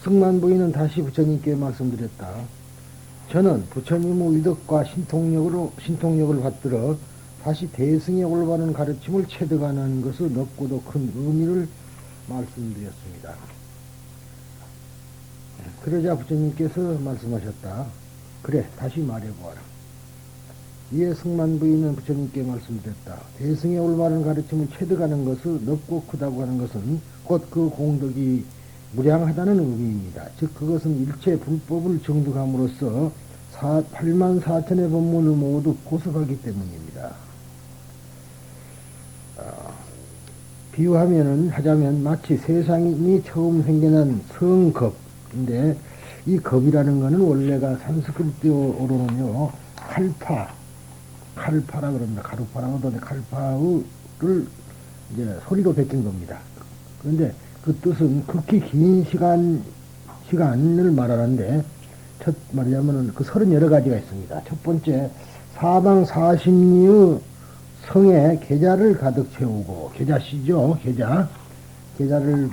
승만부인은 다시 부처님께 말씀드렸다. 저는 부처님의 위덕과 신통력을 받들어 다시 대승의 올바른 가르침을 체득하는 것은 높고도 큰 의미를 말씀드렸습니다. 그러자 부처님께서 말씀하셨다. 그래, 다시 말해보아라. 이에 승만부인은 부처님께 말씀드렸다. 대승의 올바른 가르침을 체득하는 것은 높고 크다고 하는 것은 곧 그 공덕이 무량하다는 의미입니다. 즉 그것은 일체 불법을 정득함으로써 8만 4천의 법문을 모두 고습하기 때문입니다. 하자면 마치 세상이 처음 생겨난 성겁인데, 이 겁이라는 것은 원래가 산스크리트어로는요 칼파라 그럽니다. 가루파라고 하는데 칼파를 이제 소리로 베낀 겁니다. 그런데 그 뜻은 극히 긴 시간을 말하는데, 첫 말하자면은 그 38가지가 있습니다. 첫 번째, 사방 사십리의 성에 계자를 가득 채우고, 계자씨죠, 계자를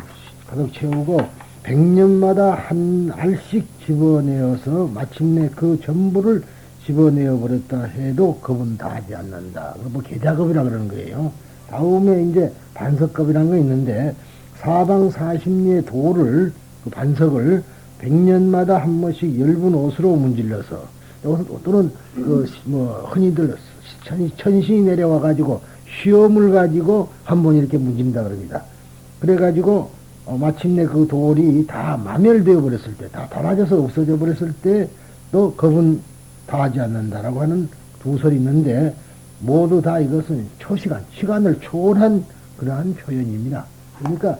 가득 채우고 100년마다 한 알씩 집어내어서 마침내 그 전부를 집어내어 버렸다 해도 겁은 다하지 않는다. 뭐 계자겁이라 그러는 거예요. 다음에 이제 반석겁이라는 거 있는데, 사방 사십리의 돌을, 그 반석을 100년마다 한 번씩 엷은 옷으로 문질러서, 또는 흔히들 천신이 내려와가지고 시험을 가지고 한 번 이렇게 문진다 그럽니다. 그래가지고 마침내 그 돌이 다 마멸되어 버렸을 때, 다 닳아져서 없어져 버렸을 때 또 겁은 다하지 않는다라고 하는 두 설이 있는데, 모두 다 이것은 시간을 초월한 그러한 표현입니다. 그러니까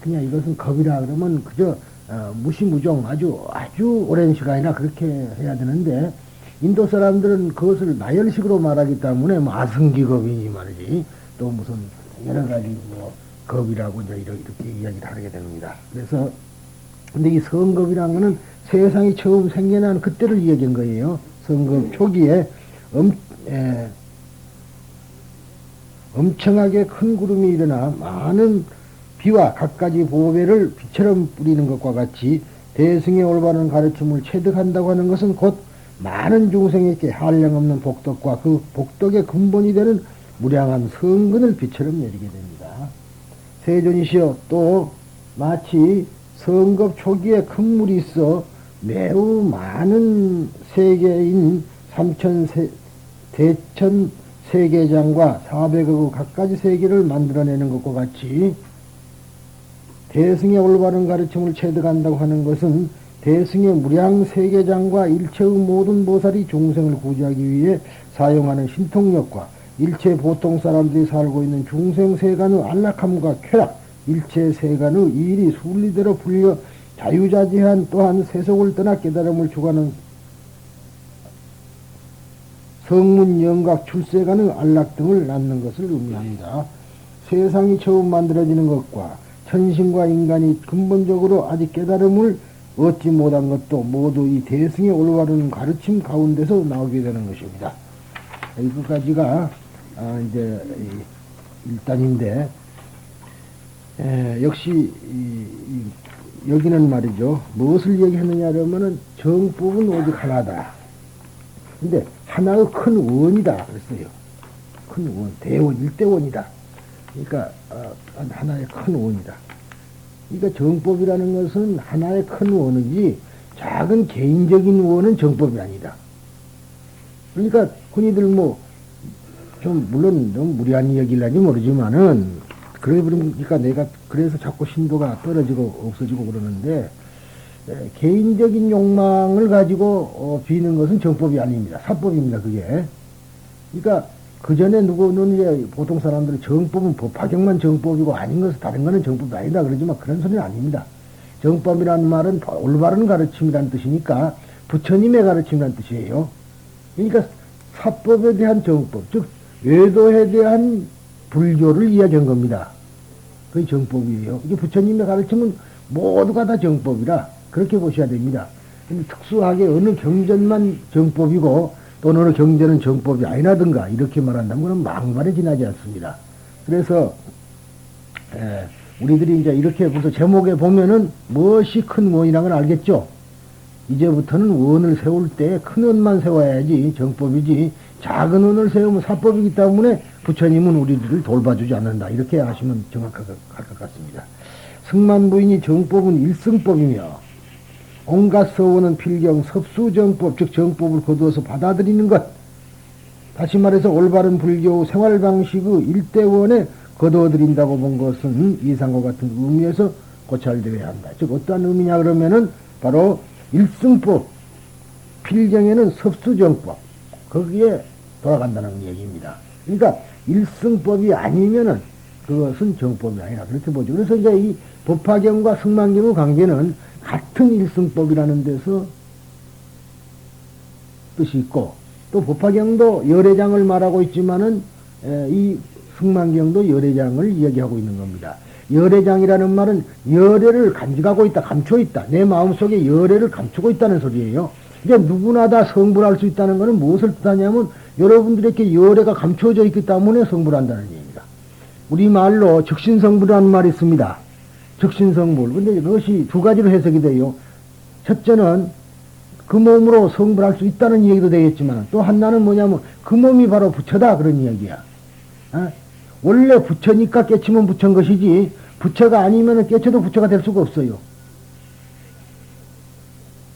그냥 이것은 겁이라 그러면 그저 무시무종 아주 오랜 시간이나 그렇게 해야 되는데, 인도 사람들은 그것을 나열식으로 말하기 때문에 뭐 아승기겁이니 말이지, 또 무슨 여러 가지 뭐 겁이라고 이제 이렇게 이야기를 하게 됩니다. 그래서 근데 이 성겁이라는 거는 세상이 처음 생겨난 그때를 이야기한 거예요. 성겁 초기에 엄청나게 큰 구름이 일어나 많은 비와 갖가지 보배를 비처럼 뿌리는 것과 같이 대승의 올바른 가르침을 체득한다고 하는 것은 곧 많은 중생에게 한량없는 복덕과 그 복덕의 근본이 되는 무량한 성근을 비처럼 내리게 됩니다. 세존이시여, 또 마치 성급 초기에 큰 물이 있어 매우 많은 세계인 대천 세계장과 400억 갖가지 세계를 만들어내는 것과 같이 대승의 올바른 가르침을 체득한다고 하는 것은 대승의 무량 세계장과 일체의 모든 보살이 중생을 구제하기 위해 사용하는 신통력과 일체 보통 사람들이 살고 있는 중생 세간의 안락함과 쾌락, 일체 세간의 일이 순리대로 풀려 자유자재한 또한 세속을 떠나 깨달음을 추구하는 성문, 영각, 출세간의 안락 등을 낳는 것을 의미합니다. 세상이 처음 만들어지는 것과 천신과 인간이 근본적으로 아직 깨달음을 얻지 못한 것도 모두 이 대승의 올바른 가르침 가운데서 나오게 되는 것입니다. 여기까지가 이제 1단인데, 역시 여기는 말이죠, 무엇을 얘기하느냐 그러면은 정법은 오직 하나다. 근데 하나의 큰 원이다 그랬어요. 큰 원, 대원, 일대원이다. 그러니까 하나의 큰 원이다. 그러니까 정법이라는 것은 하나의 큰 원이지 작은 개인적인 원은 정법이 아니다. 그러니까 흔히들 물론 너무 무리한 이야기라니 모르지만은, 그러니까 내가 그래서 자꾸 신도가 떨어지고 없어지고 그러는데, 개인적인 욕망을 가지고 비는 것은 정법이 아닙니다. 사법입니다, 그게. 그러니까 그 전에 누구는 이제 보통 사람들은 정법은 법화경만 정법이고 아닌 것은 다른 거는 정법이 아니다 그러지만, 그런 소리는 아닙니다. 정법이라는 말은 올바른 가르침이라는 뜻이니까 부처님의 가르침이라는 뜻이에요. 그러니까 사법에 대한 정법, 즉 외도에 대한 불교를 이야기한 겁니다. 그게 정법이에요. 이게 부처님의 가르침은 모두가 다 정법이라 그렇게 보셔야 됩니다. 근데 특수하게 어느 경전만 정법이고 또 어느 경전은 정법이 아니라든가 이렇게 말한다면 그건 막말에 지나지 않습니다. 그래서 우리들이 이제 이렇게 벌써 제목에 보면은 무엇이 큰 원이라는 걸 알겠죠? 이제부터는 원을 세울 때 큰 원만 세워야지 정법이지 작은 원을 세우면 사법이기 때문에 부처님은 우리들을 돌봐주지 않는다. 이렇게 아시면 정확할 것 같습니다. 승만부인이 정법은 일승법이며 온갖 서원은 필경 섭수정법 즉 정법을 거두어서 받아들이는 것. 다시 말해서 올바른 불교 생활방식의 일대원에 거두어들인다고 본 것은 이상과 같은 의미에서 고찰되어야 한다. 즉 어떠한 의미냐 그러면은 바로 일승법 필경에는 섭수정법 거기에 돌아간다는 얘기입니다. 그러니까 일승법이 아니면은 그것은 정법이 아니라 그렇게 보죠. 그래서 이제 이 법화경과 승만경의 관계는 같은 일승법이라는 데서 뜻이 있고 또 법화경도 열애장을 말하고 있지만은 이 승만경도 열애장을 이야기하고 있는 겁니다. 열애장이라는 말은 열애를 간직하고 있다, 감추고 있다. 내 마음속에 열애를 감추고 있다는 소리예요. 이제 누구나 다 성불할 수 있다는 것은 무엇을 뜻하냐면 여러분들에게 열애가 감춰져 있기 때문에 성불한다는 얘기입니다. 우리말로 적신성불이라는 말이 있습니다. 적신성불. 근데 그것이 두 가지로 해석이 돼요. 첫째는 그 몸으로 성불할 수 있다는 얘기도 되겠지만 또 하나는 뭐냐면 그 몸이 바로 부처다 그런 이야기야. 원래 부처니까 깨치면 부처인 것이지 부처가 아니면 깨쳐도 부처가 될 수가 없어요.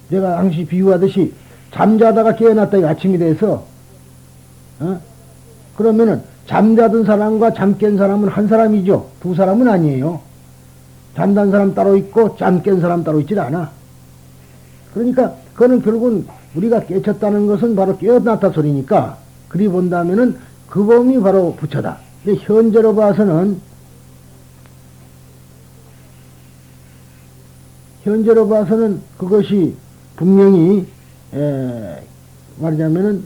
제가 항시 비유하듯이 잠자다가 깨어났다 아침이 돼서 그러면은 잠자던 사람과 잠 깬 사람은 한 사람이죠. 두 사람은 아니에요. 잠단 사람 따로 있고 잠 깬 사람 따로 있질 않아. 그러니까 그거는 결국은 우리가 깨쳤다는 것은 바로 깨어났다 소리니까 그리 본다면은 그 범이 바로 부처다. 근데 현재로 봐서는 그것이 분명히 말하자면은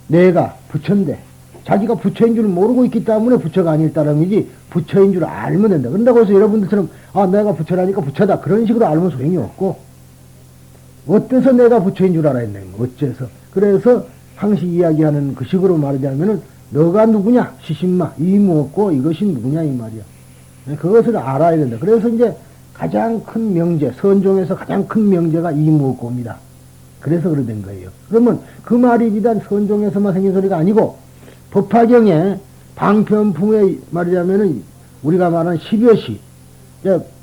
내가 부처인데 자기가 부처인 줄 모르고 있기 때문에 부처가 아닐 따름이지 부처인 줄 알면 된다. 그런다고 해서 여러분들처럼 내가 부처라니까 부처다 그런 식으로 알면 소용이 없고 어때서 내가 부처인 줄 알아야겠네. 어째서. 그래서 항시 이야기하는 그 식으로 말하자면은 너가 누구냐 시신마 이무없고 이것이 누구냐 이 말이야. 그것을 알아야 된다. 그래서 이제 가장 큰 명제 선종에서 가장 큰 명제가 이무없고입니다. 그래서 그래 된 거예요. 그러면 그 말이 비단 선종에서만 생긴 소리가 아니고 법화경에 방편풍에 말하자면은 우리가 말하는 10여시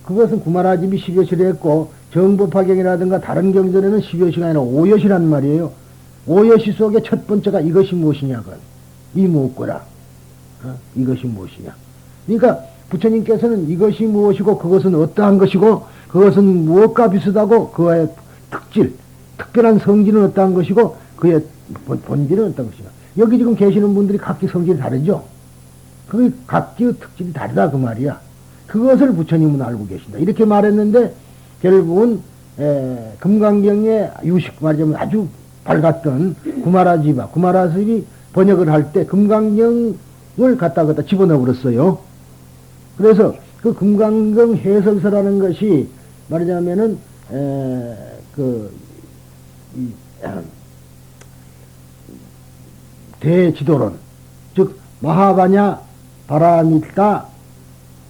그것은 구마라집이 10여시를 했고 정법화경이라든가 다른 경전에는 10여시가 아니라 5여시란 말이에요. 5여시 속에 첫 번째가 이것이 무엇이냐건 이 무엇거라 이것이 무엇이냐. 그러니까 부처님께서는 이것이 무엇이고 그것은 어떠한 것이고 그것은 무엇과 비슷하고 그의 특질 특별한 성질은 어떠한 것이고 그의 본질은 어떠한 것이냐. 여기 지금 계시는 분들이 각기 성질이 다르죠. 그 각기의 특질이 다르다 그 말이야. 그것을 부처님은 알고 계신다. 이렇게 말했는데 결국은 금강경의 유식 말하자면 아주 밝았던 구마라집이 번역을 할 때 금강경을 갖다 집어넣어 버렸어요. 그래서 그 금강경 해설서라는 것이 말하자면은 대지도론 즉 마하바냐 바라미타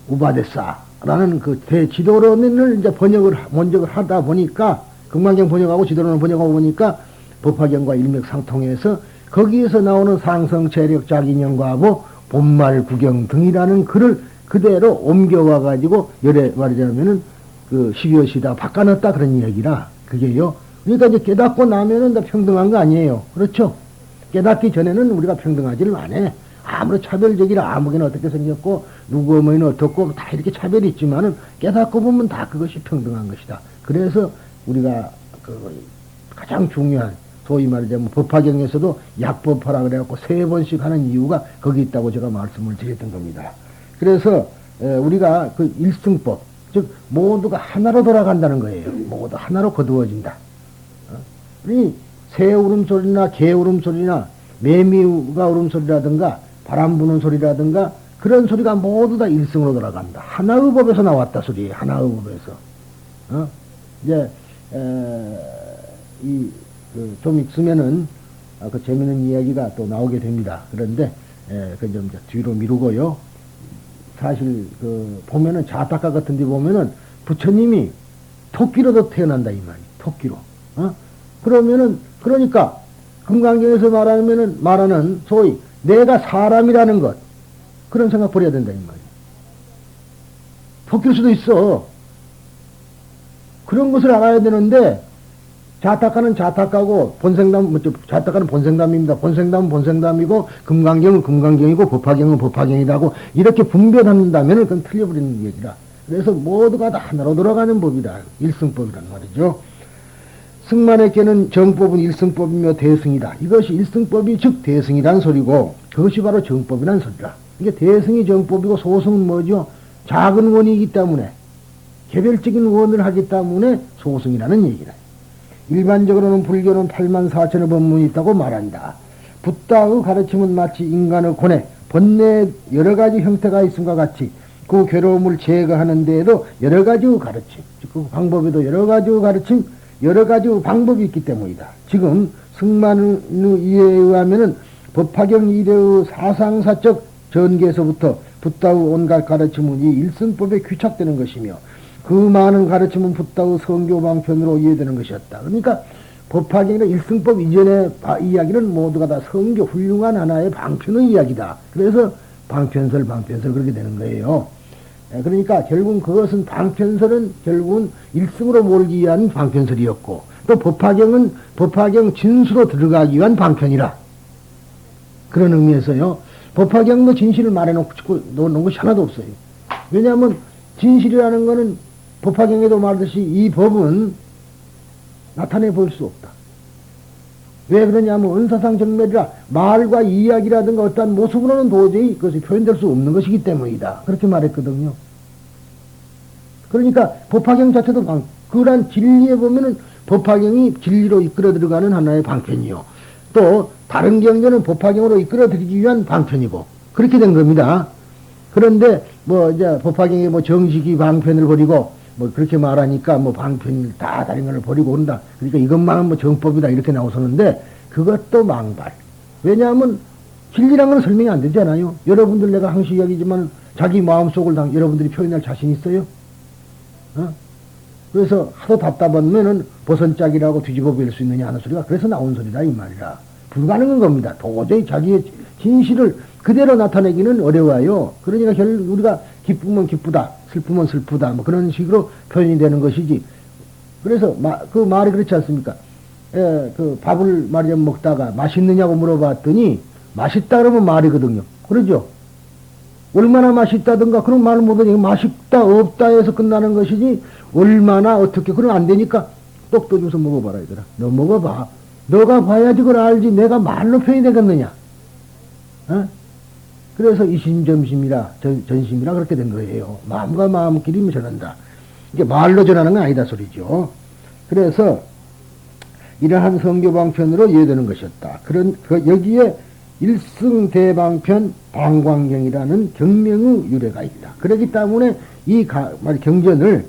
우바데사라는 그 대지도론을 이제 번역을 하다 보니까 금강경 번역하고 지도론을 번역하고 보니까 법화경과 일맥상통해서 거기에서 나오는 상성체력 자기념과하고 본말 구경 등이라는 글을 그대로 옮겨와 가지고 열에 말하자면은 그 12여시다 바꿔놨다 그런 이야기라 그게요. 그러니까 이제 깨닫고 나면은 다 평등한 거 아니에요. 그렇죠? 깨닫기 전에는 우리가 평등하지를 않아. 아무리 차별적이라 아무개는 어떻게 생겼고 누구 어머니는 어떻고 다 이렇게 차별이 있지만은 깨닫고 보면 다 그것이 평등한 것이다. 그래서 우리가 그 가장 중요한 소위 말하자면 법화경에서도 약법화라 그래갖고 3번씩 하는 이유가 거기 있다고 제가 말씀을 드렸던 겁니다. 그래서 우리가 그 일승법 즉 모두가 하나로 돌아간다는 거예요. 모두 하나로 거두어진다. 이 새 울음소리나 개 울음소리나 매미가 울음소리라든가 바람 부는 소리라든가 그런 소리가 모두 다 일승으로 돌아간다. 하나의 법에서 나왔다 소리예요. 하나의 법에서. 이제 좀 있으면은 그 재미있는 이야기가 또 나오게 됩니다. 그런데 그 좀 뒤로 미루고요. 사실 보면은 자타가 같은 데 보면은 부처님이 토끼로도 태어난다 이 말이. 토끼로. 그러면은 그러니까 금강경에서 말하는 소위 내가 사람이라는 것 그런 생각 버려야 된다 이 말이. 토끼일 수도 있어. 그런 것을 알아야 되는데 자타가는 자타가고 자타가는 본생담입니다. 본생담은 본생담이고 금강경은 금강경이고 법화경은 법화경이라고 이렇게 분별한다면 그건 틀려버리는 얘기라. 그래서 모두가 다 하나로 돌아가는 법이다. 일승법이란 말이죠. 승만에게는 정법은 일승법이며 대승이다. 이것이 일승법이 즉 대승이란 소리고 그것이 바로 정법이란 소리라. 이게 대승이 정법이고 소승은 뭐죠? 작은 원이기 때문에 개별적인 원을 하기 때문에 소승이라는 얘기다. 일반적으로는 불교는 8만 4천의 법문이 있다고 말한다. 붓다의 가르침은 마치 인간의 고뇌, 번뇌 여러 가지 형태가 있음과 같이 그 괴로움을 제거하는 데에도 여러 가지 가르침, 그 방법에도 여러 가지 가르침, 여러 가지 방법이 있기 때문이다. 지금 승만의 이해에 의하면은 법화경 이래의 사상사적 전개에서부터 붓다의 온갖 가르침은 이 일승법에 귀착되는 것이며 그 많은 가르침은 붓다의 성교 방편으로 이해되는 것이었다. 그러니까 법화경이나 일승법 이전의 이야기는 모두가 다 성교 훌륭한 하나의 방편의 이야기다. 그래서 방편설 그렇게 되는 거예요. 그러니까 결국은 그것은 방편설은 결국은 일승으로 몰기 위한 방편설이었고 또 법화경은 법화경 진수로 들어가기 위한 방편이라. 그런 의미에서요. 법화경도 진실을 말해놓고 놓은 것이 하나도 없어요. 왜냐하면 진실이라는 것은 법화경에도 말하듯이 이 법은 나타내 볼 수 없다. 왜 그러냐면 은사상 정멸이라 말과 이야기라든가 어떠한 모습으로는 도저히 그것이 표현될 수 없는 것이기 때문이다. 그렇게 말했거든요. 그러니까 법화경 자체도 그러한 진리에 보면은 법화경이 진리로 이끌어 들어가는 하나의 방편이요. 또 다른 경전은 법화경으로 이끌어 들이기 위한 방편이고 그렇게 된 겁니다. 그런데 이제 법화경에 정식이 방편을 버리고 그렇게 말하니까 방편이 다 다른 걸 버리고 온다. 그러니까 이것만은 정법이다 이렇게 나오서는데 그것도 망발. 왜냐하면 진리란 건 설명이 안 되잖아요. 여러분들 내가 항상 이야기지만 자기 마음속을 여러분들이 표현할 자신 있어요? 그래서 하도 답답하면은 보선짝이라고 뒤집어 볼 수 있느냐 하는 소리가 그래서 나온 소리다 이 말이라. 불가능한 겁니다. 도저히 자기의 진실을 그대로 나타내기는 어려워요. 그러니까 우리가 기쁘면 기쁘다, 슬프면 슬프다, 그런 식으로 표현이 되는 것이지. 그래서 그 말이 그렇지 않습니까? 그 밥을 말이야 먹다가 맛있느냐고 물어봤더니 맛있다 그러면 말이거든요. 그러죠? 얼마나 맛있다든가 그런 말을 못하니 맛있다 없다 해서 끝나는 것이지 얼마나 어떻게 그러면 안 되니까 똑 떠줘서 먹어봐라 이거라. 너 먹어봐. 너가 봐야지 그걸 알지 내가 말로 표현이 되겠느냐. 그래서 이심점심이라 전심이라 그렇게 된 거예요. 마음과 마음끼리 전한다. 이게 말로 전하는 건 아니다 소리죠. 그래서 이러한 성교방편으로 이해되는 것이었다. 여기에 일승대방편 방광경이라는 경명의 유래가 있다. 그렇기 때문에 이 경전을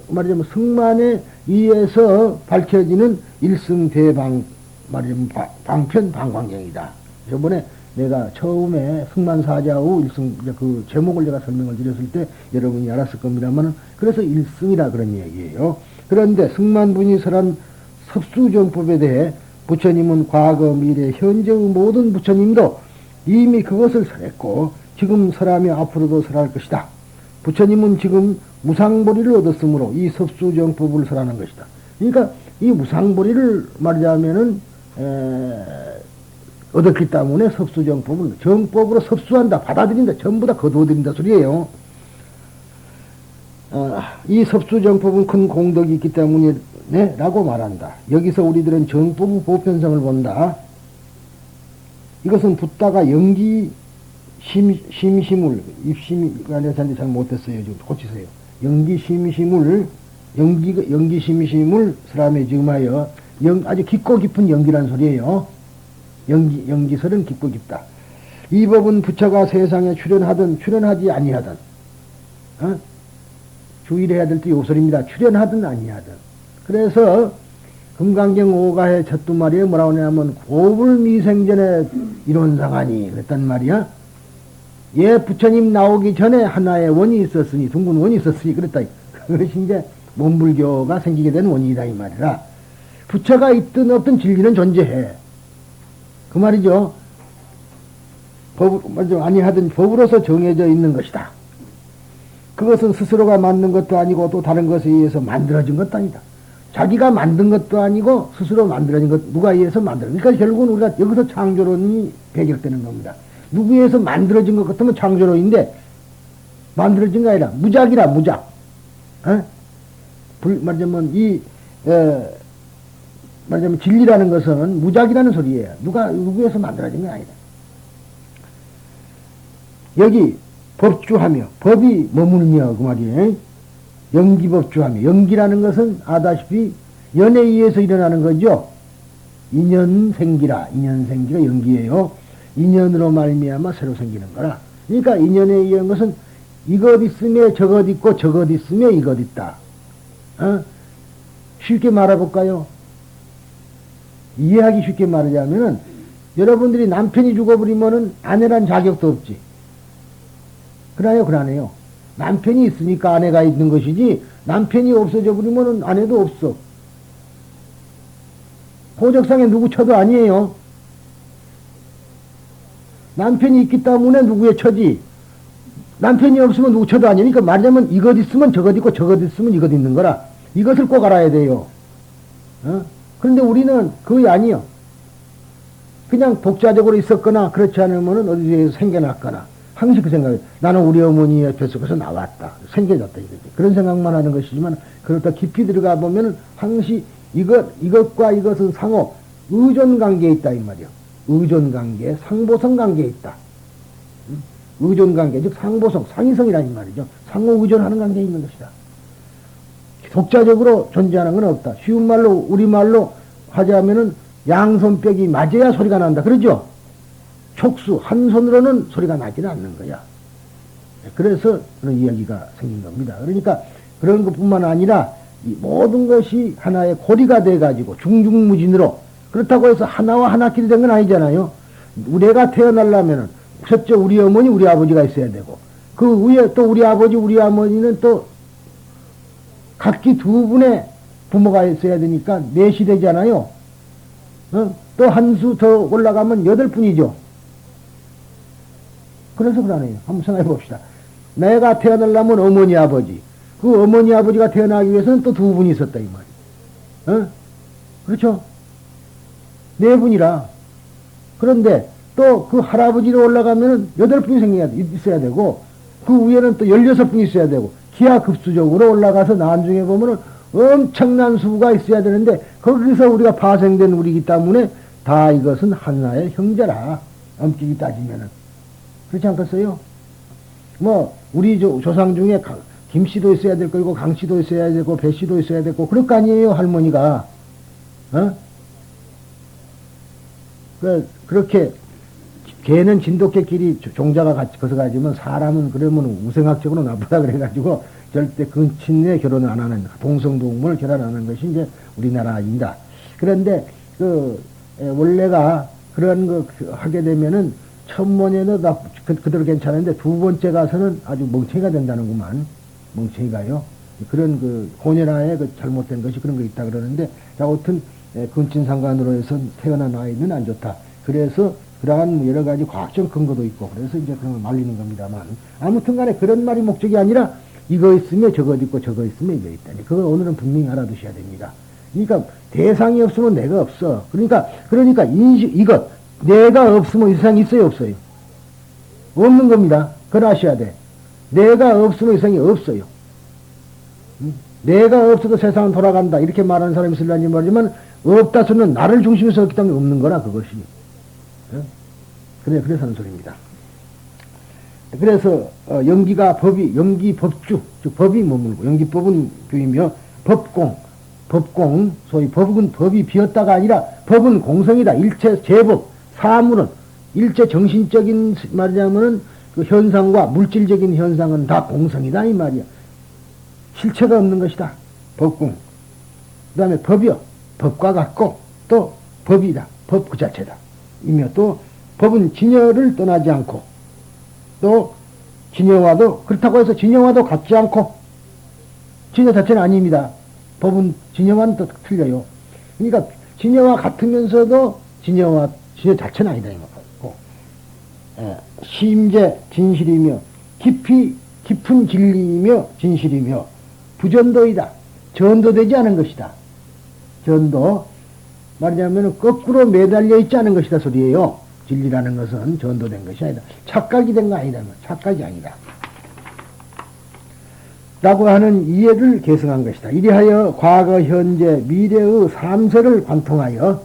말하자면 승만에 의해서 밝혀지는 일승대방 말하자면 방편 방광경이다. 저번에 내가 처음에 승만사자의 일승 그 제목을 내가 설명을 드렸을 때 여러분이 알았을 겁니다만 그래서 일승이라 그런 얘기예요. 그런데 승만분이 설한 섭수정법에 대해 부처님은 과거 미래 현재의 모든 부처님도 이미 그것을 설했고 지금 설하며 앞으로도 설할 것이다. 부처님은 지금 무상보리를 얻었으므로 이 섭수정법을 설하는 것이다. 그러니까 이 무상보리를 말하자면은 얻었기 때문에 섭수정법을 정법으로 섭수한다, 받아들인다, 전부 다 거두어들인다 소리예요. 이 섭수정법은 큰 공덕이 있기 때문에 라고 말한다. 여기서 우리들은 정법의 보편성을 본다. 이것은 붓다가 연기 심심을 입심이 아니라 잘 못했어요. 좀 고치세요. 연기 심심을 사람의 지금하여 아주 깊고 깊은 연기란 소리예요. 연기설은 깊고 깊다. 이 법은 부처가 세상에 출현하든 출현하지 아니하든 주의를 해야 될 때 요소입니다. 출현하든 아니하든. 그래서 금강경 5가의 첫 두 마리에 뭐라고 하냐면 고불미생전에 이론상하니 그랬단 말이야. 예, 부처님 나오기 전에 하나의 원이 있었으니, 둥근 원이 있었으니 그랬다. 그것이 이제 몸불교가 생기게 된 원인이다 이 말이라. 부처가 있든 없든 진리는 존재해. 그 말이죠. 먼저 아니하든 법으로서 정해져 있는 것이다. 그것은 스스로가 만든 것도 아니고 또 다른 것에 의해서 만들어진 것도 아니다. 자기가 만든 것도 아니고 스스로 만들어진 것, 누가 의해서 만들어진 것. 그러니까 결국은 우리가 여기서 창조론이 배격되는 겁니다. 누구에 의해서 만들어진 것 같으면 창조론인데 만들어진 게 아니라 무작이라 무작. 말하자면 말하자면 진리라는 것은 무작이라는 소리예요. 누구에서 만들어진 게 아니다. 여기 법주하며 법이 머물며 그 말이에요. 연기법주하며 연기라는 것은 아다시피 연에 의해서 일어나는 거죠. 인연생기라. 인연생기가 연기예요. 인연으로 말미암아 새로 생기는 거라. 그러니까 인연에 의한 것은 이것 있음에 저것 있고 저것 있음에 이것 있다. 쉽게 말해볼까요? 이해하기 쉽게 말하자면은 여러분들이 남편이 죽어버리면은 아내란 자격도 없지. 그래요, 그러네요. 남편이 있으니까 아내가 있는 것이지 남편이 없어져 버리면은 아내도 없어. 호적상에 누구 처도 아니에요. 남편이 있기 때문에 누구의 처지. 남편이 없으면 누구 처도 아니니까 말하자면 이것 있으면 저것 있고 저것 있으면 이것 있는 거라. 이것을 꼭 알아야 돼요. 그런데 우리는 그게 아니요. 그냥 독자적으로 있었거나 그렇지 않으면은 어디에서 생겨났거나 항상 그 생각이 나는 우리 어머니의 뱃속에서 나왔다. 생겨졌다. 이거지. 그런 생각만 하는 것이지만 그렇다 깊이 들어가 보면은 항시 이것과 이것은 상호 의존 관계에 있다 이 말이요. 의존 관계, 상보성 관계에 있다. 의존 관계, 즉 상보성, 상이성이라는 말이죠. 상호 의존하는 관계에 있는 것이다. 독자적으로 존재하는 건 없다. 쉬운 말로 우리말로 하자면은 양손뼉이 맞아야 소리가 난다. 그러죠? 촉수 한 손으로는 소리가 나지는 않는 거야. 그래서 그런 이야기가 생긴 겁니다. 그러니까 그런 것뿐만 아니라 이 모든 것이 하나의 고리가 돼가지고 중중무진으로 그렇다고 해서 하나와 하나끼리 된 건 아니잖아요. 내가 태어나려면은 첫째 우리 어머니 우리 아버지가 있어야 되고 그 위에 또 우리 아버지 우리 어머니는 또 각기 두 분의 부모가 있어야 되니까 넷이 되잖아요. 또 한 수 더 올라가면 8분이죠. 그래서 그러네요. 한번 생각해 봅시다. 내가 태어나려면 어머니 아버지 그 어머니 아버지가 태어나기 위해서는 또 두 분이 있었다 이 말이에요. 그렇죠? 4분이라. 그런데 또 그 할아버지로 올라가면 8분이 있어야 되고 그 위에는 또 16분이 있어야 되고 기하급수적으로 올라가서 나중에 보면은 엄청난 수가 있어야 되는데 거기서 우리가 파생된 우리이기 때문에 다 이것은 하나의 형제라. 엄격히 따지면은 그렇지 않겠어요? 뭐 우리 조상 중에 김씨도 있어야 될 거고 강씨도 있어야 되고 배씨도 있어야 되고 그럴 거 아니에요 할머니가. 그렇게 개는 진돗개끼리 종자가 같이 거서 가지면 사람은 그러면 우생학적으로 나쁘다 그래가지고 절대 근친내 결혼을 안 하는 동성동물 결혼 안 하는 것이 이제 우리나라입니다. 그런데 원래가 그런 거 하게 되면은 천mon에는 그대로 괜찮은데 두 번째 가서는 아주 멍청이가 된다는구만. 멍청이가요. 그런 혼연하에 잘못된 것이 그런 거 있다 그러는데 아무튼 근친상간으로 해서 태어난 아이는 안 좋다. 그래서 그러한 여러 가지 과학적 근거도 있고 그래서 이제 그런 걸 말리는 겁니다만 아무튼 간에 그런 말이 목적이 아니라 이거 있으면 저거 있고 저거 있으면 이거 있다니 그걸 오늘은 분명히 알아두셔야 됩니다. 그러니까 대상이 없으면 내가 없어. 그러니까 이것 내가 없으면 이 세상이 있어요 없어요? 없는 겁니다. 그걸 아셔야 돼. 내가 없으면 이 세상이 없어요. 내가 없어도 세상은 돌아간다 이렇게 말하는 사람이 있을런지 모르지만 없다 소리는 나를 중심에서 없기 때문에 없는 거라 그것이. 그래서 하는 소리입니다. 그래서 연기가 연기 법주 즉 법이 머물고 연기법은 교이며 법공 소위 법이 비었다가 아니라 법은 공성이다. 일체 제법 사물은 일체 정신적인 말이자면은 그 현상과 물질적인 현상은 다 공성이다 이 말이야. 실체가 없는 것이다. 법공. 그 다음에 법이요. 법과 같고 또 법이다. 법 그 자체다. 이며 또 법은 진여를 떠나지 않고 또 진여와도 그렇다고 해서 진여와도 같지 않고 진여 자체는 아닙니다. 법은 진여와는 또 틀려요. 그러니까 진여와 같으면서도 진여 자체는 아니다 이거고. 심재 진실이며 깊은 진리이며 진실이며 부전도이다. 전도되지 않은 것이다. 전도 말하자면 거꾸로 매달려 있지 않은 것이다 소리예요. 진리라는 것은 전도된 것이 아니다. 착각이 된 거 아니다. 착각이 아니다. 라고 하는 이해를 계승한 것이다. 이리하여 과거, 현재, 미래의 삼세를 관통하여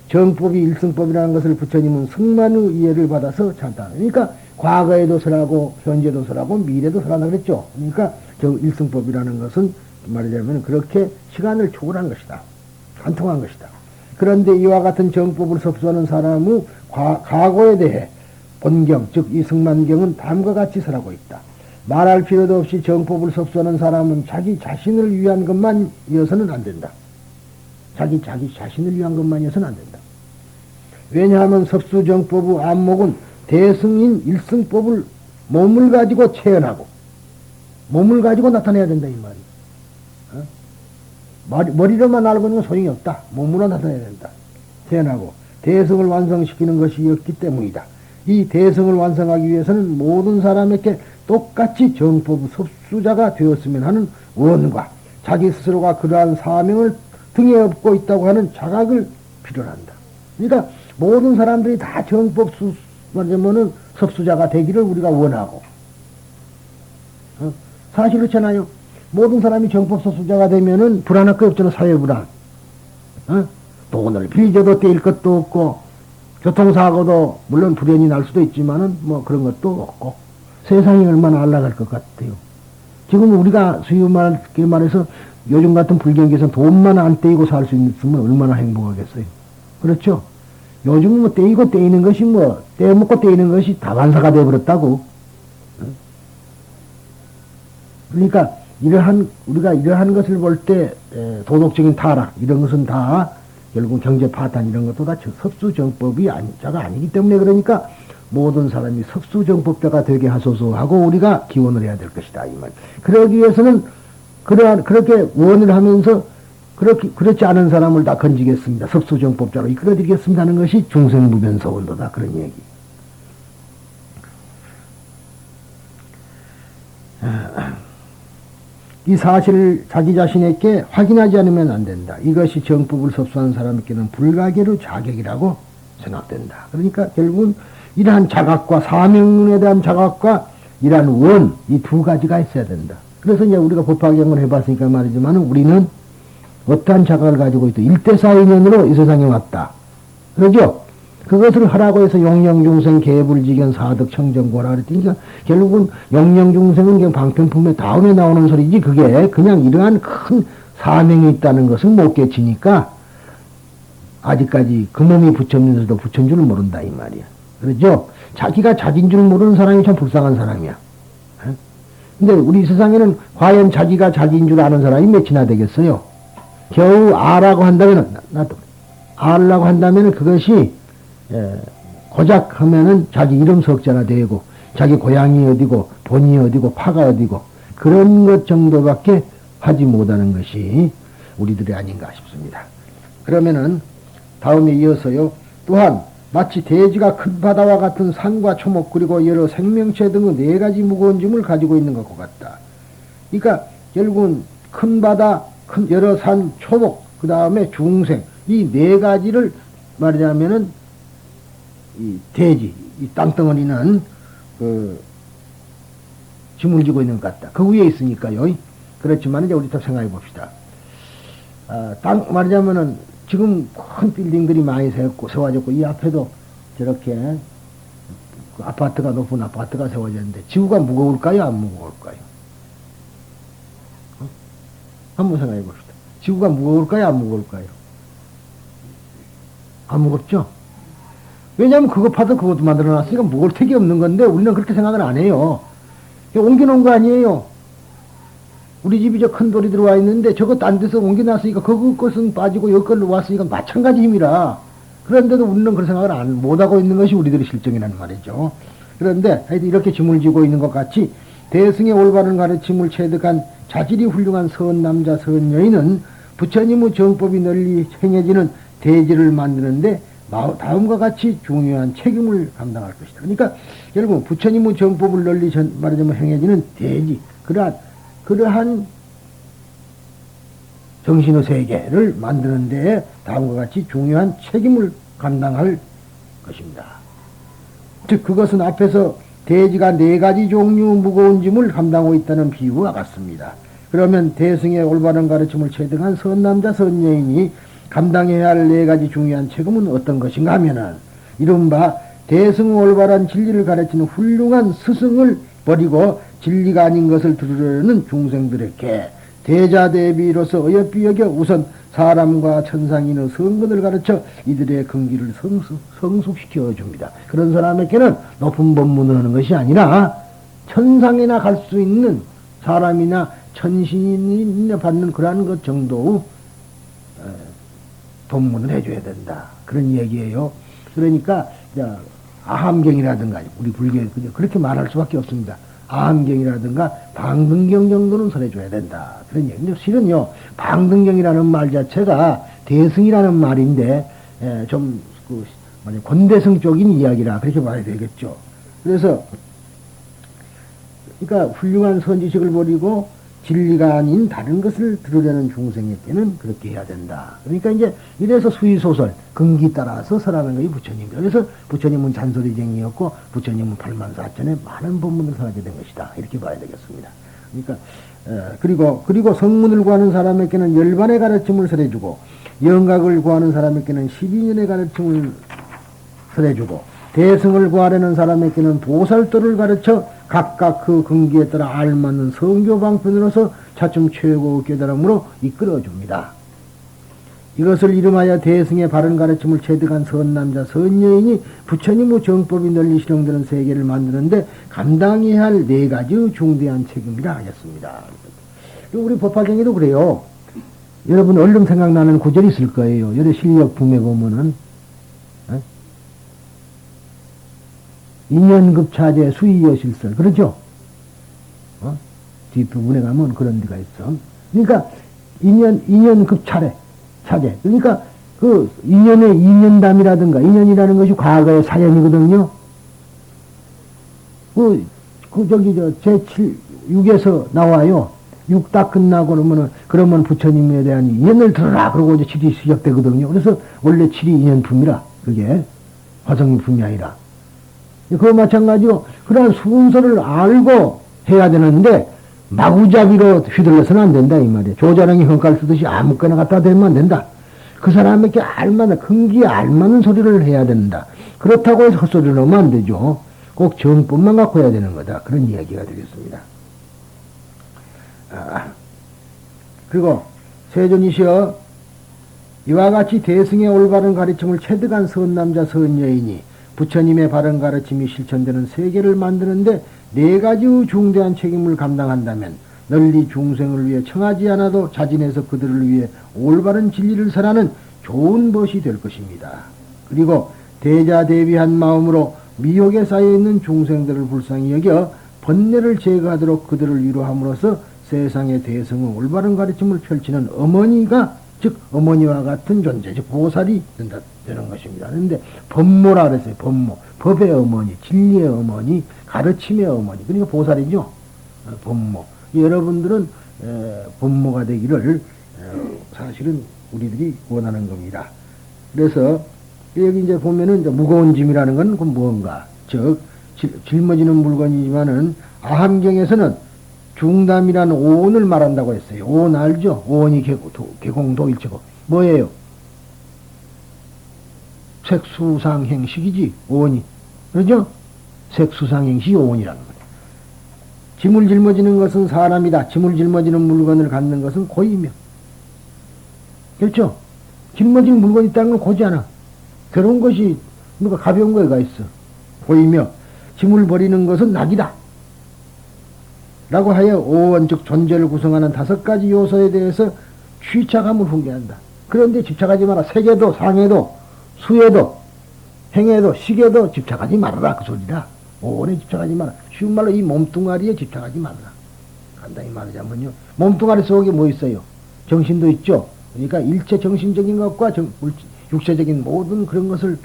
정법이 일승법이라는 것을 부처님은 승만의 이해를 받아서 찾다. 그러니까 과거에도 설하고 현재도 설하고 미래도 설한다 그랬죠. 그러니까 저 일승법이라는 것은 말하자면 그렇게 시간을 초월한 것이다. 관통한 것이다. 그런데 이와 같은 정법을 섭수하는 사람의 과거에 대해 본경, 즉 이 승만경은 다음과 같이 설하고 있다. 말할 필요도 없이 정법을 섭수하는 사람은 자기 자신을 위한 것만이어서는 안 된다. 자기 자신을 위한 것만이어서는 안 된다. 왜냐하면 섭수정법의 안목은 대승인 일승법을 몸을 가지고 체현하고 몸을 가지고 나타내야 된다 이 말이. 머리로만 알고 있는 건 소용이 없다. 몸으로 나타내야 된다. 체현하고 대승을 완성시키는 것이었기 때문이다. 이 대승을 완성하기 위해서는 모든 사람에게 똑같이 정법의 섭수자가 되었으면 하는 원과 자기 스스로가 그러한 사명을 등에 업고 있다고 하는 자각을 필요로 한다. 그러니까 모든 사람들이 다 정법 말하자면은 섭수자가 되기를 우리가 원하고, 사실 그렇잖아요. 모든 사람이 정법 섭수자가 되면은 불안할 거 없잖아. 사회 불안. 돈을 빌려줘도 떼일 것도 없고, 교통사고도 물론 불행이 날 수도 있지만은 뭐 그런 것도 없고, 세상이 얼마나 안락할 것 같아요. 지금 우리가 수요 말해서 요즘 같은 불경기에서 돈만 안 떼이고 살 수 있으면 얼마나 행복하겠어요. 그렇죠? 요즘은 뭐 떼이고 떼이는 것이 뭐 떼먹고 떼이는 것이 다반사가 되어버렸다고. 그러니까 우리가 이러한 것을 볼 때 도덕적인 타락 이런 것은 다 결국 경제 파탄 이런 것도 다 섭수정법이 자가 아니기 때문에 그러니까 모든 사람이 섭수정법자가 되게 하소서 하고 우리가 기원을 해야 될 것이다 이 말. 그러기 위해서는 그렇게 원을 하면서 그렇지 않은 사람을 다 건지겠습니다. 섭수정법자로 이끌어드리겠습니다 하는 것이 중생무변서원도다. 그런 얘기. 이 사실을 자기 자신에게 확인하지 않으면 안 된다. 이것이 정법을 섭수하는 사람에게는 불가계로 자격이라고 생각된다. 그러니까 결국은 이러한 자각과 사명에 대한 자각과 이러한 원, 이 두 가지가 있어야 된다. 그래서 이제 우리가 법화경을 해봤으니까 말이지만 우리는 어떠한 자각을 가지고 있다. 일대사인연으로 이 세상에 왔다. 그러죠? 그것을 하라고 해서 용령중생 개불지견 사득 청정고라 그랬으니까 결국은 용령중생은 그냥 방편품의 다음에 나오는 소리지 그게 그냥 이러한 큰 사명이 있다는 것을 못 깨치니까 아직까지 그 몸이 부처면서도 부처인 줄을 모른다 이 말이야. 그렇죠? 자기가 자기인 줄 모르는 사람이 참 불쌍한 사람이야. 근데 우리 세상에는 과연 자기가 자기인 줄 아는 사람이 몇이나 되겠어요? 겨우 아라고 한다면, 아라고 한다면 그것이, 고작 하면은 자기 이름 석자나 되고, 자기 고향이 어디고, 본이 어디고, 파가 어디고, 그런 것 정도밖에 하지 못하는 것이 우리들이 아닌가 싶습니다. 그러면은, 다음에 이어서요, 또한, 마치 대지가 큰 바다와 같은 산과 초목 그리고 여러 생명체 등의 네 가지 무거운 짐을 가지고 있는 것과 같다. 그러니까 결국은 큰 바다, 큰 여러 산, 초목, 그 다음에 중생 이 네 가지를 말하자면은 이 대지, 이 땅덩어리는 그 짐을 지고 있는 것 같다. 그 위에 있으니까요. 그렇지만 이제 우리 또 생각해 봅시다. 땅 말하자면은 지금 큰 빌딩들이 많이 세워졌고, 이 앞에도 저렇게 그 아파트가, 높은 아파트가 세워졌는데, 지구가 무거울까요? 안 무거울까요? 한번 생각해 봅시다. 지구가 무거울까요? 안 무거울까요? 안 무겁죠? 왜냐하면 그거 파도 그것도 만들어 놨으니까 무거울 택이 없는 건데, 우리는 그렇게 생각을 안 해요. 옮겨놓은 거 아니에요. 우리 집이 저 큰 돌이 들어와 있는데 저거 딴 데서 옮겨놨으니까 그것은 빠지고 여기로 왔으니까 마찬가지 힘이라 그런데도 우리는 그런 생각을 못하고 있는 것이 우리들의 실정이라는 말이죠. 그런데 하여튼 이렇게 짐을 지고 있는 것 같이 대승의 올바른 가르침을 체득한 자질이 훌륭한 선남자 선여인은 부처님의 정법이 널리 행해지는 대지를 만드는데 다음과 같이 중요한 책임을 감당할 것이다. 그러니까 결국 부처님의 정법을 널리 말하자면 행해지는 대지, 그러한 정신의 세계를 만드는 데에 다음과 같이 중요한 책임을 감당할 것입니다. 즉 그것은 앞에서 대지가 4가지 종류 무거운 짐을 감당하고 있다는 비유와 같습니다. 그러면 대승의 올바른 가르침을 체득한 선남자 선여인이 감당해야 할 4가지 중요한 책임은 어떤 것인가 하면은 이른바 대승의 올바른 진리를 가르치는 훌륭한 스승을 버리고 진리가 아닌 것을 들으려는 중생들에게 대자 대비로서 어여삐 여겨 우선 사람과 천상인의 성근을 가르쳐 이들의 근기를 성숙시켜 줍니다. 그런 사람에게는 높은 법문을 하는 것이 아니라 천상이나 갈 수 있는 사람이나 천신이 받는 그러한 것 정도의 법문을 해줘야 된다. 그런 얘기예요. 그러니까 아함경이라든가 우리 불교에 그렇게 말할 수밖에 없습니다. 아함경이라든가 방등경 정도는 설해줘야 된다. 그런 얘기인데 실은요 방등경이라는 말 자체가 대승이라는 말인데 좀 권대승 쪽인 이야기라 그렇게 봐야 되겠죠. 그래서 그러니까 훌륭한 선지식을 버리고 진리가 아닌 다른 것을 들으려는 중생에게는 그렇게 해야 된다. 그러니까 이제 이래서 수의소설 근기 따라서 설하는 것이 부처님이다. 그래서 부처님은 잔소리쟁이였고 부처님은 8만4천에 많은 법문을 설하게 된 것이다. 이렇게 봐야 되겠습니다. 그러니까 그리고 성문을 구하는 사람에게는 열반의 가르침을 설해주고 영각을 구하는 사람에게는 12년의 가르침을 설해주고 대승을 구하려는 사람에게는 보살도를 가르쳐 각각 그 근기에 따라 알맞는 성교방편으로서 차츰 최고의 깨달음으로 이끌어줍니다. 이것을 이름하여 대승의 바른 가르침을 체득한 선남자 선여인이 부처님의 정법이 널리 실행되는 세계를 만드는데 감당해야 할 4가지 중대한 책임이라 하였습니다. 우리 법화경에도 그래요. 여러분 얼른 생각나는 구절이 있을 거예요. 여러 실력 품에 보면은 인연급차제 수의여실설 그렇죠? 뒷부분에 가면 그런 데가 있어. 그러니까 인연급차례 차제. 그러니까 그 인연의 인연담이라든가 인연이라는 것이 과거의 사연이거든요. 제7 6에서 나와요. 6 딱 끝나고 그러면 부처님에 대한 인연을 들어라 그러고 이제 7이 시작되거든요. 그래서 원래 7이 인연품이라 그게 화성인품이 아니라. 그거 마찬가지로 그런 순서를 알고 해야 되는데 마구잡이로 휘둘러서는 안 된다 이 말이에요. 조자랑이 헝칼 쓰듯이 아무거나 갖다 대면 안 된다. 그 사람에게 알맞는 근기에 알맞는 소리를 해야 된다. 그렇다고 해서 헛소리를 하면 안 되죠. 꼭 정법만 갖고 해야 되는 거다. 그런 이야기가 되겠습니다. 그리고 세존이시여 이와 같이 대승의 올바른 가르침을 체득한 선남자 선여인이 부처님의 바른 가르침이 실천되는 세계를 만드는데 4가지 중대한 책임을 감당한다면 널리 중생을 위해 청하지 않아도 자진해서 그들을 위해 올바른 진리를 설하는 좋은 벗이 될 것입니다. 그리고 대자대비한 마음으로 미혹에 쌓여있는 중생들을 불쌍히 여겨 번뇌를 제거하도록 그들을 위로함으로써 세상의 대승의 올바른 가르침을 펼치는 어머니가 즉 어머니와 같은 존재 즉 보살이 되는 것입니다. 그런데 법모라 그랬어요. 법모. 법의 어머니, 진리의 어머니, 가르침의 어머니. 그러니까 보살이죠. 법모. 여러분들은 법모가 되기를 사실은 우리들이 원하는 겁니다. 그래서 여기 이제 보면은 이제 무거운 짐이라는 건 그 무언가 즉 짊어지는 물건이지만은 아함경에서는 중담이라는 오온을 말한다고 했어요. 오온 알죠? 오온이 개공도일체고 뭐예요? 색수상행식이지 오온이 그러죠? 색수상행식이 오온이라는 거예요. 짐을 짊어지는 것은 사람이다. 짐을 짊어지는 물건을 갖는 것은 고이며 그렇죠? 짊어지는 물건이 있다는 건 고지 않아. 괴로운 것이 누가 가벼운 거가 있어. 고이며 짐을 버리는 것은 낙이다. 라고 하여 오원 즉 존재를 구성하는 5가지 요소에 대해서 취착함을 훈계한다. 그런데 집착하지 마라. 색에도 상에도 수에도, 행에도, 식에도 집착하지 말아라. 그 소리다. 오래 집착하지 마라. 쉬운 말로 이 몸뚱아리에 집착하지 말아라. 간단히 말하자면요. 몸뚱아리 속에 뭐 있어요? 정신도 있죠. 그러니까 일체 정신적인 것과 육체적인 모든 그런 것을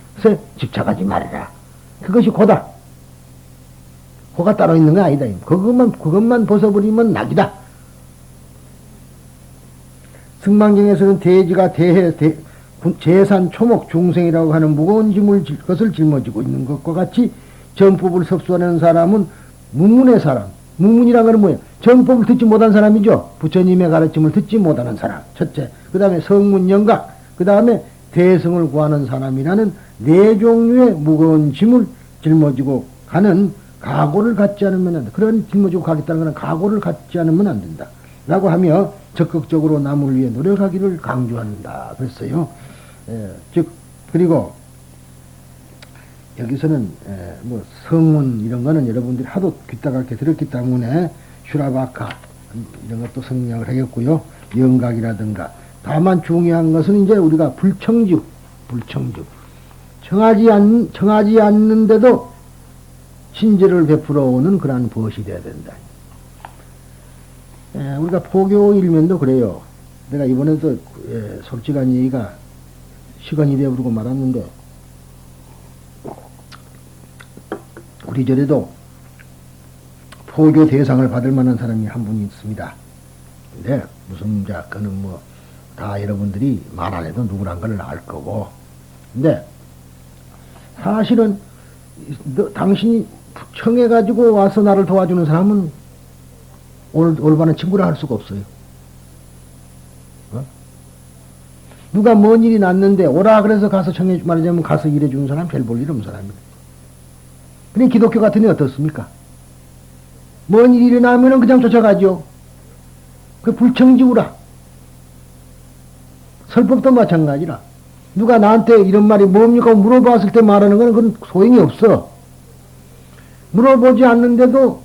집착하지 말아라. 그것이 고다. 고가 따로 있는 거 아니다. 그것만 벗어버리면 낙이다. 승만경에서는 대지가 재산, 초목, 중생이라고 하는 무거운 것을 짊어지고 있는 것과 같이 정법을 섭수하는 사람은 무문의 사람. 무문이란 것은 뭐예요? 정법을 듣지 못한 사람이죠. 부처님의 가르침을 듣지 못하는 사람. 첫째. 그 다음에 성문영각. 그 다음에 대성을 구하는 사람이라는 네 종류의 무거운 짐을 짊어지고 가는 각오를 갖지 않으면 안 된다. 그런 짊어지고 가겠다는 것은 각오를 갖지 않으면 안 된다. 라고 하며 적극적으로 남을 위해 노력하기를 강조한다. 그랬어요. 그리고 여기서는 뭐 성문 이런 거는 여러분들이 하도 귀따갑게 들었기 때문에 슈라바카 이런 것도 성명을 하겠고요. 영각이라든가. 다만 중요한 것은 이제 우리가 불청주. 청하지 않는데도 신제를 베풀어 오는 그러한 벗이 되어야 된다. 우리가 포교 일면도 그래요. 내가 이번에도 솔직한 얘기가 시간이 되어버리고 말았는데 우리 절에도 포교 대상을 받을 만한 사람이 한 분이 있습니다. 근데 무슨 그는 뭐 다 여러분들이 말 안 해도 누구란 걸 알 거고. 근데 사실은 당신이 청해가지고 와서 나를 도와주는 사람은 올바른 친구라 할 수가 없어요. 누가 뭔 일이 났는데 오라 그래서 가서 말하자면 가서 일해주는 사람 별 볼 일 없는 사람이에요. 근데 기독교 같은 데 어떻습니까? 뭔 일이 일어나면은 그냥 쫓아가죠. 그 불청지우라. 설법도 마찬가지라. 누가 나한테 이런 말이 뭡니까? 물어봤을 때 말하는 건 그건 소용이 없어. 물어보지 않는데도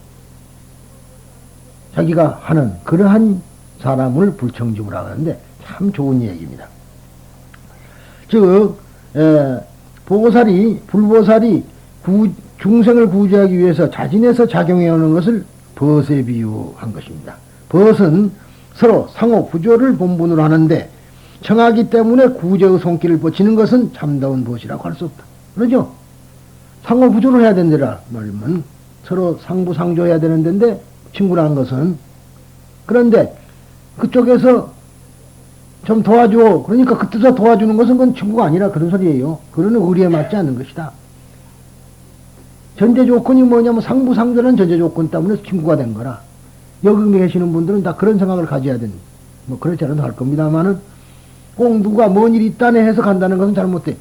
자기가 하는 그러한 사람을 불청지우라 하는데 참 좋은 얘기입니다. 즉, 불보살이 중생을 구제하기 위해서 자진해서 작용해오는 것을 벗에 비유한 것입니다. 벗은 서로 상호 구조를 본분으로 하는데 청하기 때문에 구제의 손길을 뻗치는 것은 참다운 벗이라고 할 수 없다. 그러죠? 상호 구조를 해야 된다라 말면 서로 상부상조해야 되는 데인데 친구라는 것은 그런데 그쪽에서 좀 도와줘. 그러니까 그 뜻에 도와주는 것은 그건 친구가 아니라 그런 소리예요. 그러는 의리에 맞지 않는 것이다. 전제 조건이 뭐냐면 상부상조라는 전제 조건 때문에 친구가 된 거라. 여기 계시는 분들은 다 그런 생각을 가져야 되는, 뭐 그렇지 않아도 할 겁니다만은 꼭 누가 뭔 일이 있다네 해서 간다는 것은 잘못돼.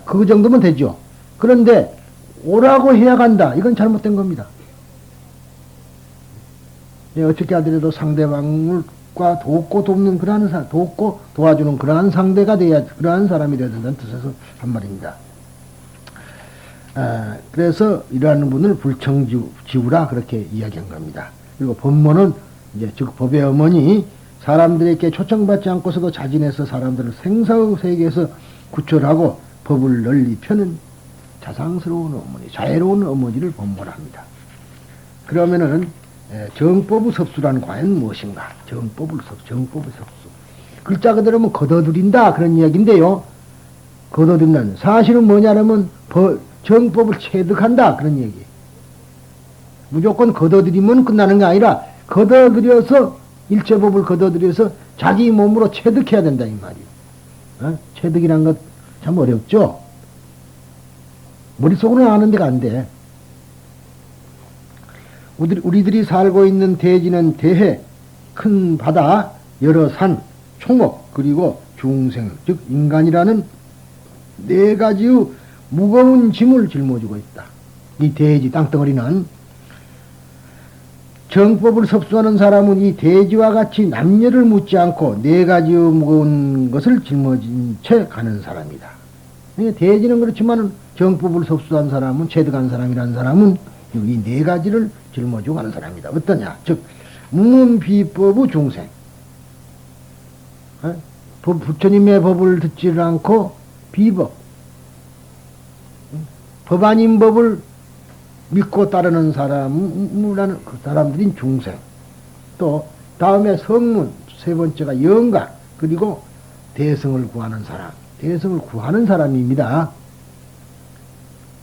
그 정도면 되죠. 그런데 오라고 해야 간다. 이건 잘못된 겁니다. 어떻게 하더라도 상대방과 돕고 돕는 그러한 돕고 도와주는 그러한 상대가 돼야, 그러한 사람이 되야 된다는 뜻에서 한 말입니다. 그래서 이러한 분을 불청지우라 그렇게 이야기한 겁니다. 그리고 법문은 이제 즉 법의 어머니 사람들에게 초청받지 않고서도 자진해서 사람들을 생사의 세계에서 구출하고 법을 널리 펴는 자상스러운 어머니, 자애로운 어머니를 법문합니다. 그러면은 정법의 섭수란 과연 무엇인가? 정법의 섭수. 글자 그대로 뭐 걷어들인다 그런 이야기인데요. 걷어들인다는 사실은 뭐냐면 정법을 체득한다 그런 얘기. 무조건 걷어들이면 끝나는 게 아니라 걷어들여서 일체법을 걷어들여서 자기 몸으로 체득해야 된다 이 말이에요. 체득이란 것 참 어렵죠. 머릿속으로는 아는 데가 안 돼. 우리들이 살고 있는 대지는 대해, 큰 바다, 여러 산, 총목, 그리고 중생, 즉 인간이라는 네 가지의 무거운 짐을 짊어지고 있다. 이 대지 땅덩어리는 정법을 섭수하는 사람은 이 대지와 같이 남녀를 묻지 않고 네 가지의 무거운 것을 짊어진 채 가는 사람이다. 대지는 그렇지만 정법을 섭수한 사람은, 체득한 사람이라는 사람은 이 네 가지를 짊어지고 가는 사람이다. 어떠냐? 즉 무문비법의 중생. 부처님의 법을 듣지를 않고 비법, 법 아닌 법을 믿고 따르는 그 사람들인 중생. 또 다음에 성문, 세 번째가 영가, 그리고 대성을 구하는 사람. 대성을 구하는 사람입니다.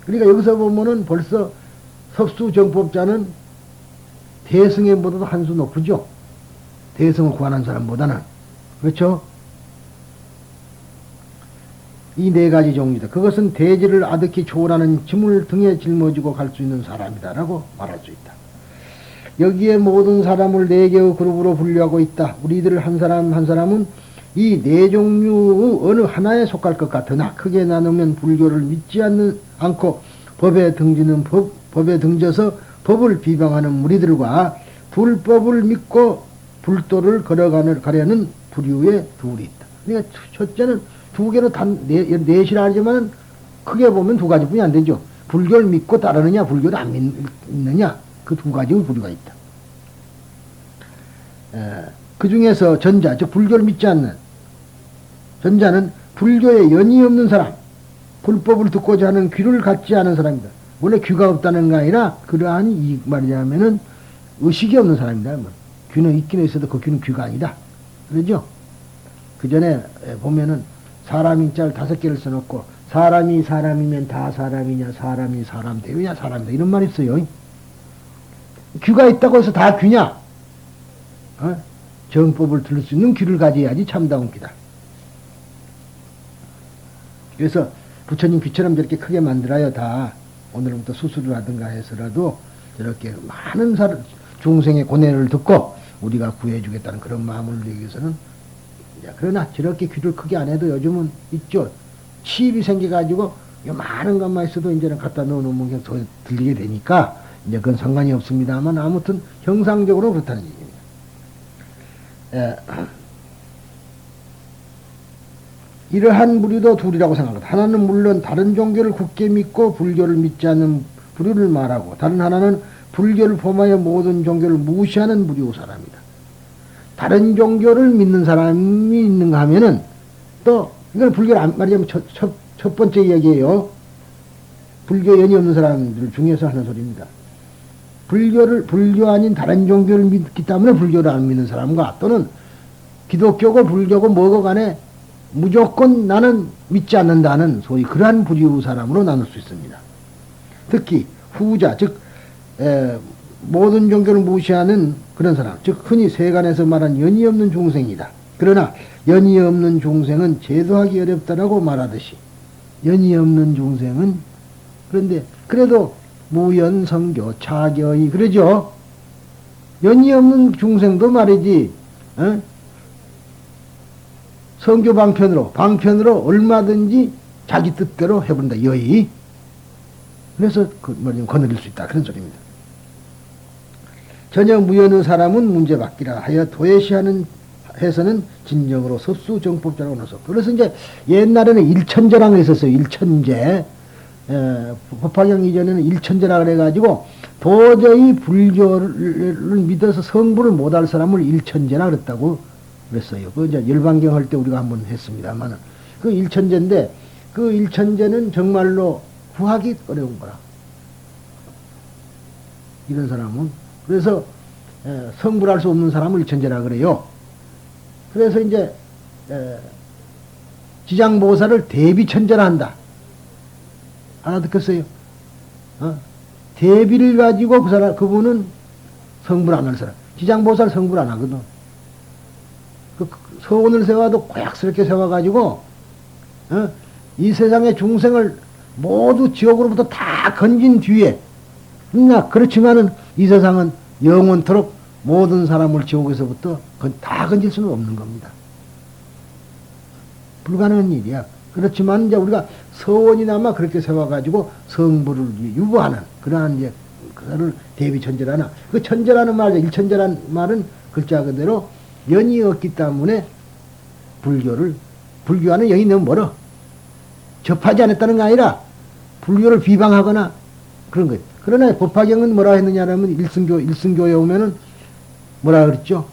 그러니까 여기서 보면은 벌써 섭수정법자는 대성에보다도 한 수 높으죠. 대성을 구하는 사람보다는. 그렇죠? 이 네 가지 종류다. 그것은 대지를 아득히 초월하는 짐을 등에 짊어지고 갈 수 있는 사람이다라고 말할 수 있다. 여기에 모든 사람을 네 개의 그룹으로 분류하고 있다. 우리들 한 사람 한 사람은 이 네 종류 어느 하나에 속할 것 같으나 크게 나누면 불교를 믿지 않고 법에 등져서 법을 비방하는 무리들과 불법을 믿고 불도를 걸어가려는 부류의 둘이 있다. 그러니까 첫째는 두 개로 넷이라 하지만 크게 보면 두 가지뿐이 안 되죠. 불교를 믿고 따르느냐, 불교를 안 믿느냐, 그 두 가지의 부류가 있다. 그 중에서 전자, 즉 불교를 믿지 않는 전자는 불교에 연이 없는 사람, 불법을 듣고자 하는 귀를 갖지 않은 사람이다. 원래 귀가 없다는 게 아니라 그러한 이 말이냐면은 의식이 없는 사람이다. 귀는 있긴 있어도 그 귀는 귀가 아니다. 그러죠? 그 전에 보면은 사람 인자를 5개를 써놓고 사람이 사람이면 다 사람이냐, 사람이 사람 되느냐, 사람이다. 이런 말이 있어요. 귀가 있다고 해서 다 귀냐? 정법을 들을 수 있는 귀를 가져야지 참다운 귀다. 그래서 부처님 귀처럼 저렇게 크게 만들어야 다 오늘부터 수술을 하든가 해서라도 저렇게 많은 중생의 고뇌를 듣고 우리가 구해주겠다는 그런 마음을 내기 위해서는, 그러나 저렇게 귀를 크게 안 해도 요즘은 있죠. 치입이 생겨가지고 많은 것만 있어도 이제는 갖다 넣어놓으면 그냥 더 들리게 되니까 이제 그건 상관이 없습니다만 아무튼 형상적으로 그렇다는 얘기입니다. 이러한 부류도 둘이라고 생각합니다. 하나는 물론 다른 종교를 굳게 믿고 불교를 믿지 않는 부류를 말하고, 다른 하나는 불교를 포함하여 모든 종교를 무시하는 부류 사람이다. 다른 종교를 믿는 사람이 있는가 하면은 또 이건 불교를 말하자면 첫 번째 이야기예요. 불교 연이 없는 사람들 중에서 하는 소리입니다. 불교 아닌 다른 종교를 믿기 때문에 불교를 안 믿는 사람과, 또는 기독교고 불교고 뭐고 간에 무조건 나는 믿지 않는다는 소위 그러한 부류 사람으로 나눌 수 있습니다. 특히 후자, 즉 모든 종교를 무시하는 그런 사람, 즉 흔히 세간에서 말한 연이 없는 중생이다. 그러나 연이 없는 중생은 제도하기 어렵다라고 말하듯이 연이 없는 중생은, 그런데 그래도 무연성교 차교이 그러죠. 연이 없는 중생도 말이지 성교 방편으로 얼마든지 자기 뜻대로 해본다. 여의. 그래서 거느릴 수 있다. 그런 소리입니다. 전혀 무연의 사람은 문제받기라 하여 도외시하는 해서는 진정으로 섭수정법자라고 나서. 그래서 이제 옛날에는 일천제라고 했었어요. 일천제. 법화경 이전에는 일천제라 그래가지고 도저히 불교를 믿어서 성불을 못할 사람을 일천제라 그랬다고 그랬어요. 그 이제 열반경 할 때 우리가 한번 했습니다만 그 일천제인데, 그 일천제는 정말로 구하기 어려운 거라. 이런 사람은. 그래서 성불할 수 없는 사람을 일천제라 그래요. 그래서 이제 지장보살을 대비천제라 한다. 알아듣겠어요? 대비를 가지고 그분은 성불 안 할 사람. 지장보살 성불 안 하거든. 그 서원을 세워도 고약스럽게 세워가지고, 이 세상의 중생을 모두 지옥으로부터 다 건진 뒤에, 그렇지만은 이 세상은 영원토록 모든 사람을 지옥에서부터 다 건질 수는 없는 겁니다. 불가능한 일이야. 그렇지만 이제 우리가 서원이나마 그렇게 세워가지고 성불을 유보하는 그러한 이제 그거를 대비천재라나, 그 천재라는 말, 일천재라는 말은 글자 그대로 연이 없기 때문에 불교와는 영이 너무 멀어. 접하지 않았다는 게 아니라 불교를 비방하거나 그런 거예요. 그러나 법화경은 뭐라 했느냐라면 일승교에 오면은 뭐라 그랬죠?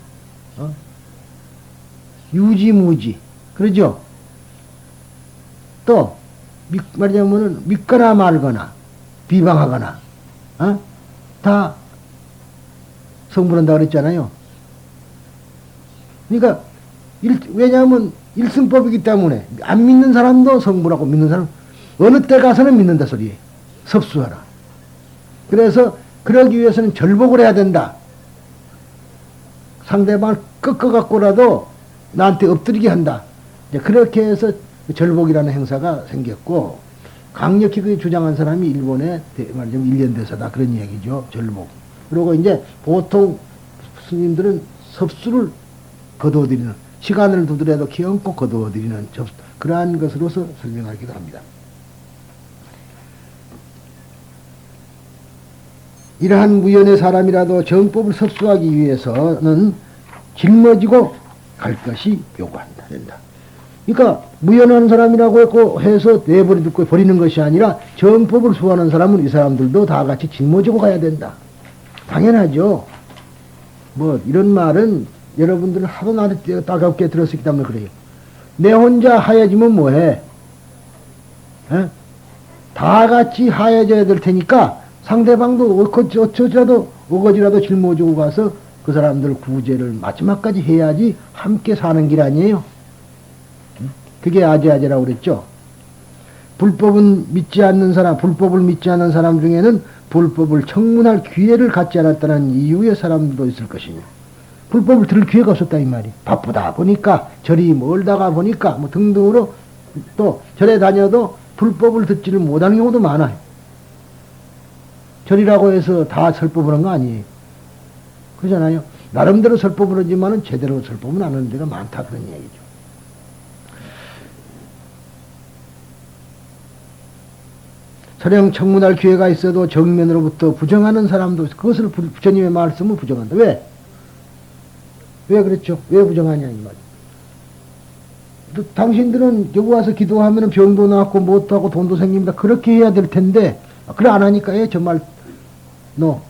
유지무지. 그러죠? 또, 말하자면은, 믿거나 말거나, 비방하거나, 다 성불한다 그랬잖아요. 그러니까, 왜냐하면, 일승법이기 때문에, 안 믿는 사람도 성불하고, 믿는 사람, 어느 때 가서는 믿는다 소리예요. 섭수하라. 그래서, 그러기 위해서는 절복을 해야 된다. 상대방을 꺾어갖고라도 나한테 엎드리게 한다. 이제 그렇게 해서 절복이라는 행사가 생겼고, 강력히 그 주장한 사람이 일본의 말하자면 일련대사다. 그런 얘기죠. 절복. 그리고 이제 보통 스님들은 섭수를 거두어들이는, 시간을 두더라도 기어얹고 거두어들이는 그러한 것으로서 설명하기도 합니다. 이러한 무연의 사람이라도 정법을 섭수하기 위해서는 짊어지고 갈 것이 요구한다. 된다. 그러니까 무연한 사람이라고 해서 내버려두고 버리는 것이 아니라 정법을 수호하는 사람은 이 사람들도 다 같이 짊어지고 가야 된다. 당연하죠. 뭐 이런 말은 여러분들은 하도 나한테 따갑게 들었기 때문에 그래요. 내 혼자 하얘지면 뭐해? 다 같이 하얘져야 될 테니까 상대방도 어거지라도 짊어지고 가서 그 사람들 구제를 마지막까지 해야지 함께 사는 길 아니에요. 그게 아제아제라고 그랬죠. 불법을 믿지 않는 사람 중에는 불법을 청문할 기회를 갖지 않았다는 이유의 사람도 있을 것이며, 불법을 들을 기회가 없었다 이 말이. 바쁘다 보니까, 절이 멀다가 보니까 뭐 등등으로 또 절에 다녀도 불법을 듣지를 못하는 경우도 많아요. 절이라고 해서 다 설법을 한 거 아니에요. 그러잖아요. 나름대로 설법을 하지만은 제대로 설법은 안 하는 데가 많다 그런 얘기죠. 설령 청문할 기회가 있어도 정면으로부터 부정하는 사람도 있어. 그것을 부처님의 말씀을 부정한다. 왜? 왜 그랬죠? 왜 부정하냐 이 말이야. 당신들은 여기 와서 기도하면 병도 낫고 못하고 돈도 생깁니다. 그렇게 해야 될 텐데 그래 안 하니까 정말 너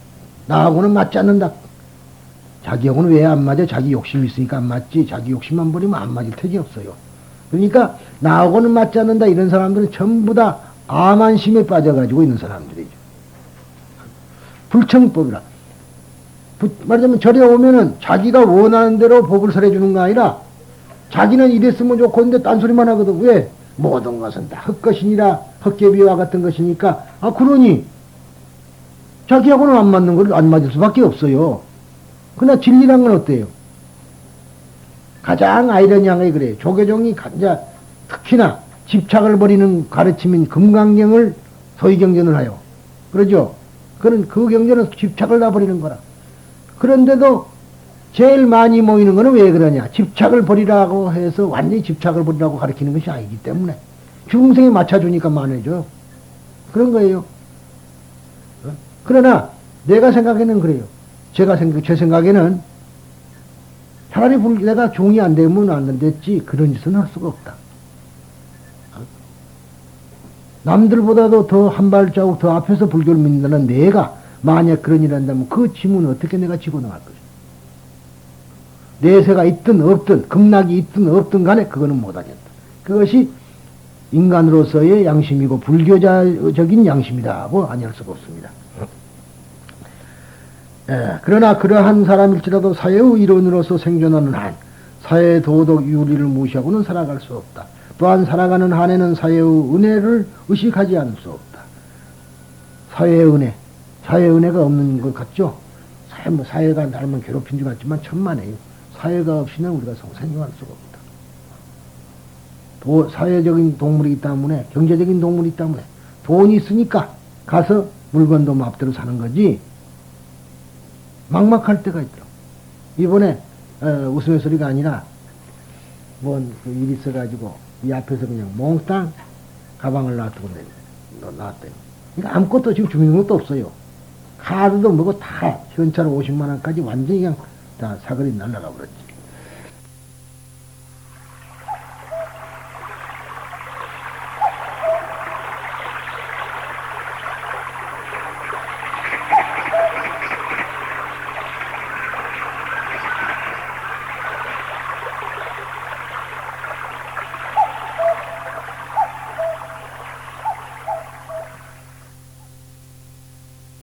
나하고는 맞지 않는다. 자기하고는 왜 안 맞아? 자기 욕심이 있으니까 안 맞지. 자기 욕심만 버리면 안 맞을 택이 없어요. 그러니까 나하고는 맞지 않는다. 이런 사람들은 전부 다 암안심에 빠져가지고 있는 사람들이죠. 불청법이라. 말하자면 절에 오면은 자기가 원하는 대로 법을 설해주는 거 아니라 자기는 이랬으면 좋고 근데 딴소리만 하거든. 왜? 모든 것은 다 헛것이니라 헛개비와 같은 것이니까 그러니 자기하고는 안 맞는 걸 안 맞을 수밖에 없어요. 그러나 진리란 건 어때요? 가장 아이러니한 게 그래요. 조계종이 특히나 집착을 버리는 가르침인 금강경을 소위 경전을 하여. 그러죠? 그런 그 경전은 집착을 다 버리는 거라. 그런데도 제일 많이 모이는 거는 왜 그러냐? 집착을 버리라고 해서 완전히 집착을 버리라고 가르치는 것이 아니기 때문에 중생에 맞춰주니까 많아져. 그런 거예요. 그러나 내가 생각에는 그래요. 제 생각에는 차라리 내가 종이 안 되면 안 됐지 그런 짓은 할 수가 없다. 남들보다도 더 한 발자국 더 앞에서 불교를 믿는다는 내가 만약 그런 일을 한다면 그 짐은 어떻게 내가 지고 나갈 것이야. 내세가 있든 없든 급락이 있든 없든 간에 그거는 못하겠다. 그것이 인간으로서의 양심이고 불교자적인 양심이라고 아니할 수가 없습니다. 그러나 그러한 사람일지라도 사회의 일원으로서 생존하는 한 사회의 도덕 윤리를 무시하고는 살아갈 수 없다. 또한 살아가는 한에는 사회의 은혜를 의식하지 않을 수 없다. 사회의 은혜가 없는 것 같죠? 사회가 나름은 괴롭힌 줄 같지만 천만에요. 사회가 없이는 우리가 생존할 수가 없다. 사회적인 동물이기 때문에, 경제적인 동물이기 때문에 돈이 있으니까 가서 물건도 마음대로 사는 거지 막막할 때가 있더라고. 이번에 웃음의 소리가 아니라 뭔 그 일이 있어가지고 이 앞에서 그냥 몽땅 가방을 놔두고 나왔대요. 그러니까 아무것도 지금 주민는 것도 없어요. 카드도 뭐고 다 현찰 50만 원까지 완전히 그냥 다 사거리 날라가 버렸지.